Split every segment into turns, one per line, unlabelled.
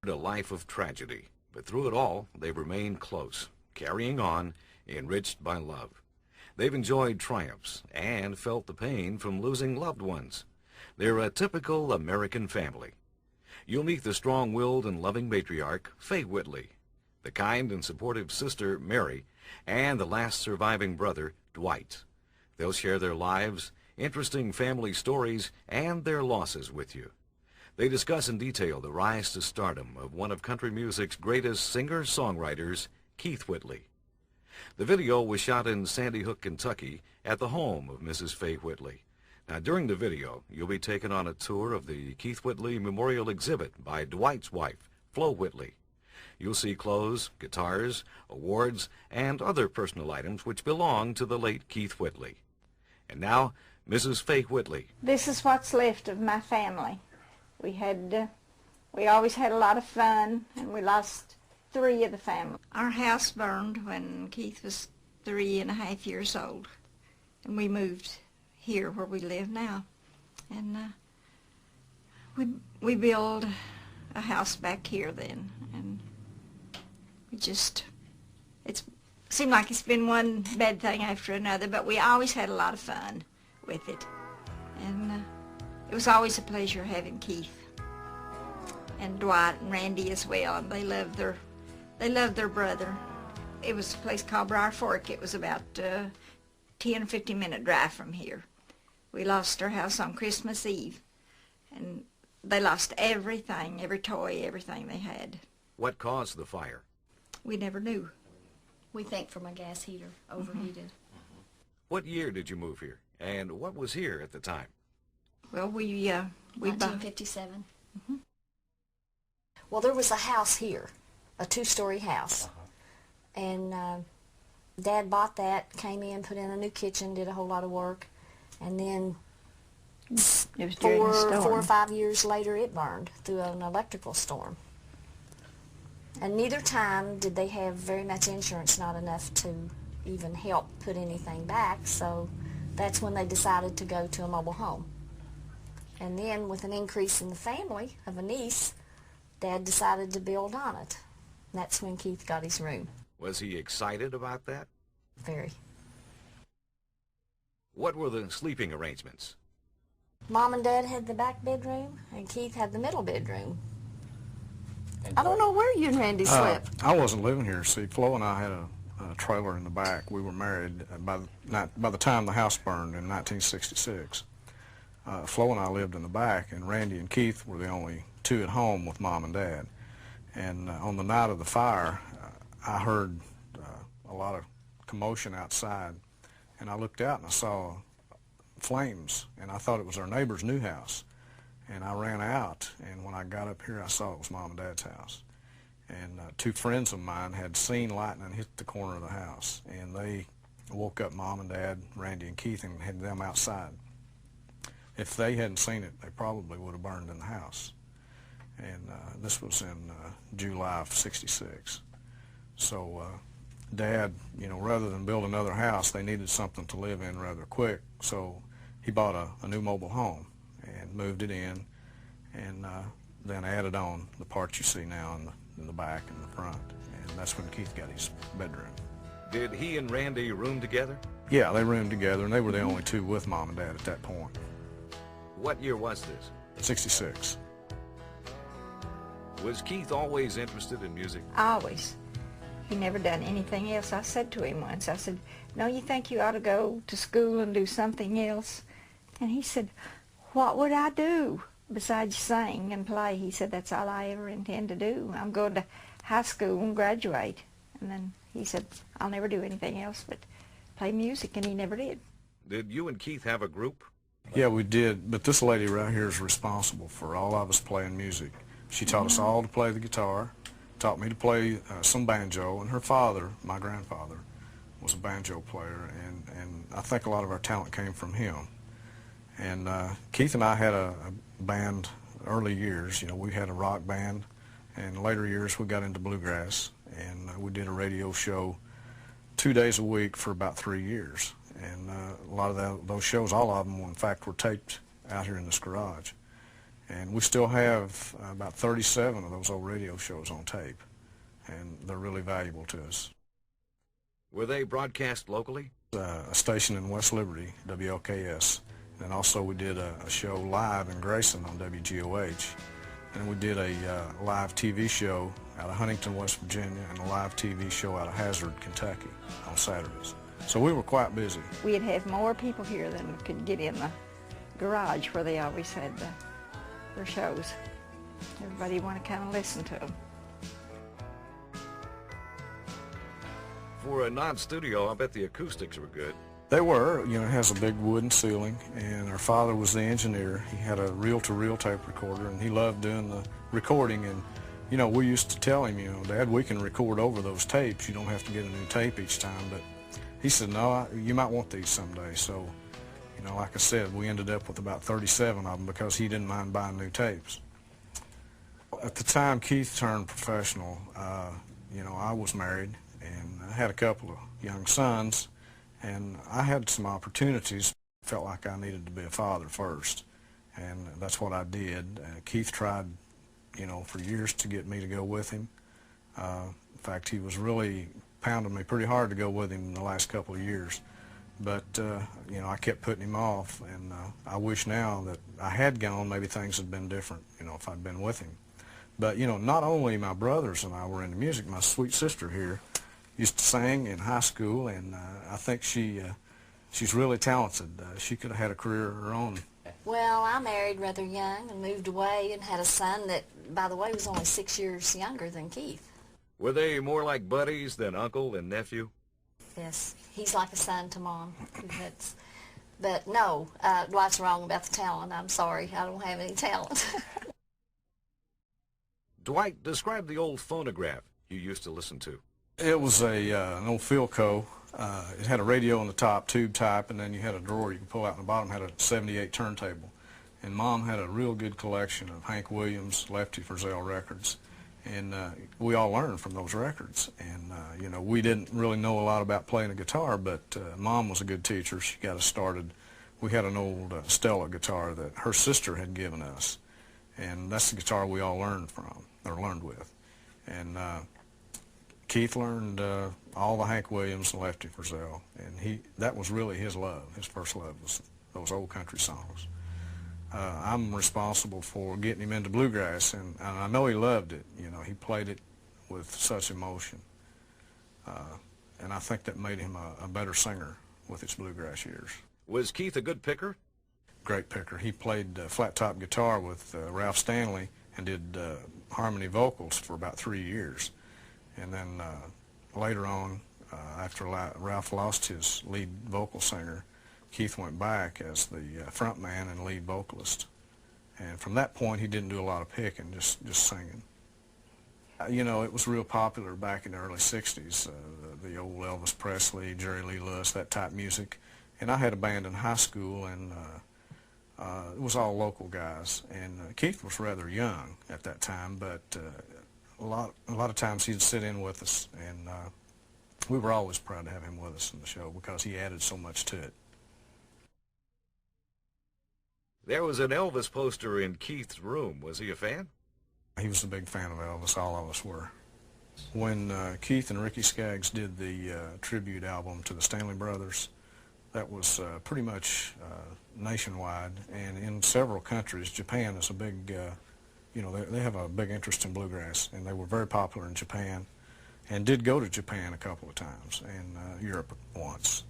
A life of tragedy, but through it all, they've remained close, carrying on, enriched by love. They've enjoyed triumphs and felt the pain from losing loved ones. They're a typical American family. You'll meet the strong-willed and loving matriarch, Faye Whitley, the kind and supportive sister, Mary, and the last surviving brother, Dwight. They'll share their lives, interesting family stories, and their losses with you. They discuss in detail the rise to stardom of one of country music's greatest singer-songwriters, Keith Whitley. The video was shot in Sandy Hook, Kentucky, at the home of Mrs. Faye Whitley. Now, during the video, you'll be taken on a tour of the Keith Whitley Memorial Exhibit by Dwight's wife, Flo Whitley. You'll see clothes, guitars, awards, and other personal items which belong to the late Keith Whitley. And now, Mrs. Faye Whitley.
This is what's left of my family. We always had a lot of fun, and we lost 3 of the family. Our house burned when Keith was 3.5 years old, and we moved here where we live now. And we built a house back here then, and it seemed like it's been one bad thing after another, but we always had a lot of fun with it. And it was always a pleasure having Keith and Dwight and Randy as well, and they loved their brother. It was a place called Briar Fork. It was about 10 or 15-minute drive from here. We lost our house on Christmas Eve, and they lost everything, every toy, everything they had.
What caused the fire?
We never knew.
We think from a gas heater, overheated.
What year did you move here, and what was here at the time?
Well, we
1957. Well, there was a house here, a 2-story house, and Dad bought that, came in, put in a new kitchen, did a whole lot of work, and then
it was during the storm.
4 or 5 years later it burned through an electrical storm. And neither time did they have very much insurance, not enough to even help put anything back, so that's when they decided to go to a mobile home. And then with an increase in the family of a niece, Dad decided to build on it. And that's when Keith got his room.
Was he excited about that?
Very.
What were the sleeping arrangements?
Mom and Dad had the back bedroom, and Keith had the middle bedroom. I don't know where you and Randy slept.
I wasn't living here. See, Flo and I had a trailer in the back. We were married by the time the house burned in 1966. Flo and I lived in the back, and Randy and Keith were the only 2 at home with Mom and Dad. And on the night of the fire, I heard a lot of commotion outside, and I looked out and I saw flames, and I thought it was our neighbor's new house. And I ran out, and when I got up here, I saw it was Mom and Dad's house. And 2 friends of mine had seen lightning hit the corner of the house, and they woke up Mom and Dad, Randy and Keith, and had them outside. If they hadn't seen it, they probably would have burned in the house. And this was in July of '66. So Dad, rather than build another house, they needed something to live in rather quick. So he bought a new mobile home and moved it in, and then added on the parts you see now in the back and the front. And that's when Keith got his bedroom.
Did he and Randy room together?
Yeah, they roomed together, and they were the only 2 with Mom and Dad at that point.
What year was this?
'66.
Was Keith always interested in music?
Always. He never done anything else. I said to him once, I said, "No, you think you ought to go to school and do something else?" And he said, "What would I do besides sing and play?" He said, "That's all I ever intend to do. I'm going to high school and graduate." And then he said, "I'll never do anything else but play music," and he never did.
Did you and Keith have a group?
Yeah, we did, but this lady right here is responsible for all of us playing music. She taught us all to play the guitar, taught me to play some banjo, and her father, my grandfather, was a banjo player, and I think a lot of our talent came from him. And Keith and I had a band early years. We had a rock band, and later years we got into bluegrass, and we did a radio show 2 days a week for about 3 years. And a lot of those shows, all of them, in fact, were taped out here in this garage. And we still have about 37 of those old radio shows on tape, and they're really valuable to us.
Were they broadcast locally?
A station in West Liberty, WLKS, and also we did a show live in Grayson on WGOH, and we did a live TV show out of Huntington, West Virginia, and a live TV show out of Hazard, Kentucky on Saturdays. So we were quite busy.
We'd have more people here than could get in the garage where they always had their shows. Everybody wanted to kind of listen to them.
For a non-studio, I bet the acoustics were good.
They were. You know, it has a big wooden ceiling, and our father was the engineer. He had a reel-to-reel tape recorder, and he loved doing the recording. And, you know, we used to tell him, you know, Dad, we can record over those tapes. You don't have to get a new tape each time. But he said, no, you might want these someday. So, you know, like I said, we ended up with about 37 of them because he didn't mind buying new tapes. At the time Keith turned professional, you know, I was married, and I had a couple of young sons, and I had some opportunities. Felt like I needed to be a father first, and that's what I did. Keith tried, you know, for years to get me to go with him. In fact, he was really pounding me pretty hard to go with him in the last couple of years. But, you know, I kept putting him off, and I wish now that I had gone, maybe things had been different, you know, if I'd been with him. But, you know, not only my brothers and I were into music, my sweet sister here used to sing in high school, and I think she's really talented. She could have had a career of her own.
Well, I married rather young and moved away and had a son that, by the way, was only 6 years younger than Keith.
Were they more like buddies than uncle and nephew?
Yes, he's like a son to Mom. But no, Dwight's wrong about the talent. I'm sorry, I don't have any talent.
Dwight, describe the old phonograph you used to listen to.
It was an old Philco. It had a radio on the top, tube type, and then you had a drawer you could pull out, and the bottom had a 78 turntable. And Mom had a real good collection of Hank Williams, Lefty Frizzell records, and we all learned from those records. And you know, we didn't really know a lot about playing the guitar, but Mom was a good teacher. She got us started. We had an old Stella guitar that her sister had given us, and that's the guitar we all learned from, or learned with. And Keith learned all the Hank Williams and Lefty Frizzell, and that was really his love. His first love was those old country songs. I'm responsible for getting him into bluegrass, and I know he loved it. You know, he played it with such emotion, and I think that made him a better singer with his bluegrass years.
Was Keith a good picker?
Great picker. He played flat-top guitar with Ralph Stanley and did harmony vocals for about 3 years. And then later on, after Ralph lost his lead vocal singer, Keith went back as the front man and lead vocalist. And from that point, he didn't do a lot of picking, just singing. You know, it was real popular back in the early 60s, the old Elvis Presley, Jerry Lee Lewis, that type music. And I had a band in high school, and it was all local guys. And Keith was rather young at that time, but a lot of times he'd sit in with us, and we were always proud to have him with us in the show because he added so much to it.
There was an Elvis poster in Keith's room. Was he a fan?
He was a big fan of Elvis. All of us were. When Keith and Ricky Skaggs did the tribute album to the Stanley Brothers, that was pretty much nationwide, and in several countries. Japan is a big you know, they have a big interest in bluegrass, and they were very popular in Japan, and did go to Japan a couple of times, and Europe once.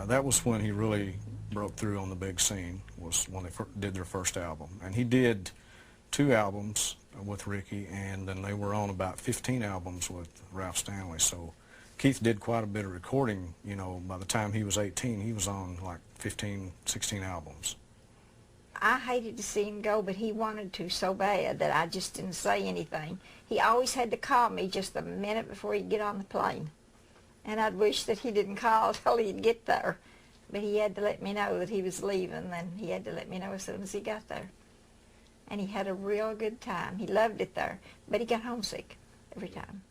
That was when he really broke through on the big scene, was when they did their first album. And he did 2 albums with Ricky, and then they were on about 15 albums with Ralph Stanley. So Keith did quite a bit of recording. You know, by the time he was 18, he was on like 15, 16 albums.
I hated to see him go, but he wanted to so bad that I just didn't say anything. He always had to call me just a minute before he'd get on the plane. And I'd wish that he didn't call till he'd get there. But he had to let me know that he was leaving, and he had to let me know as soon as he got there. And he had a real good time. He loved it there, but he got homesick every time.